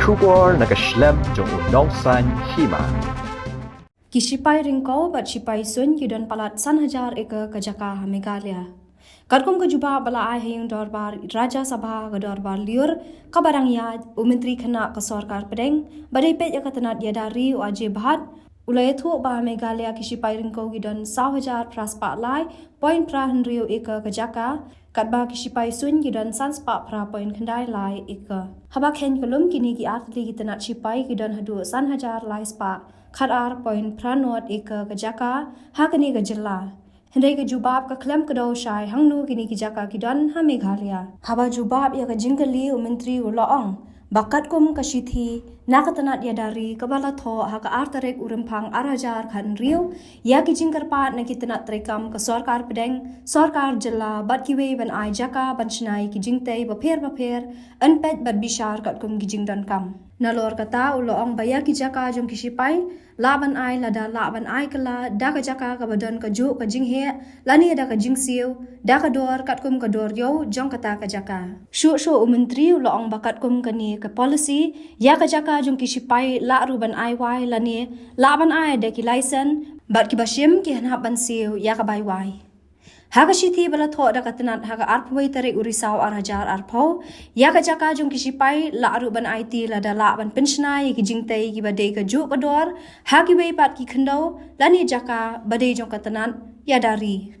Shubor nakaslem jong unongsan hima. Kisipai ringkau bat sipai sun kidon palat san hajar eka kajaka Meghalaya. Kadkum kejuba bala ai hayung dorbar Raja Sabha ke dorbar liur kabarang ya Menteri Kena ke Sorkar Pedeng badai pet ya katanat ya dari wajib bahat ulai thu ba Meghalaya kisipai ringkau kidon 1,000 praspa lai poin pra henriu eka kajaka katba kisipai sun kidon sanspa pra poin kendai lai eka habak hen kelum kini ki atli kitanat sipai kidon hadu san hajar lai spa khadar poin pranot eka kajaka hakani gajela Hendai ke jubab ke klem kedau syai hangnu kini kijaka kidon ha Meghalaya. Haba jubab ya ke jingkeli menteri ulaong. Bakat kum kasithi nakatanat ya dari kebala tho ha ke artarek urempang arajar khan riu ya ki jingkarpat na kitanat trekam ke Sorkar Pedeng Sorkar Jela bat kiwe ban ai jaka ban chnai ki jingtei bapher anpet bat bishar kat kum ki jingdan kam. Nalor kata ulaong baya ki jaka jom kisipai laban ai lada laban ai kala da ka jaka ka badan ka ju ka jinghe lani da ka jingsiu da ka dor kat kum ka dor yo jong kata ka jaka shu menteri ulaong bakat kum kani ka policy ya ka jaka jom kisipai la ruban ai wai lani laban ai da ki license bat ki bashim ki hanap ban siu ya ka bai wai Haga shithi bala tho da katanat haga arpwai tarik urisau arhajar arpau ya ka jaka jong kisipai la aruban IT la da la ban pensionai ki jingtai ki badai ka ju kador hagi wei pat ki khandau lani jaka badai jong katanat ya dari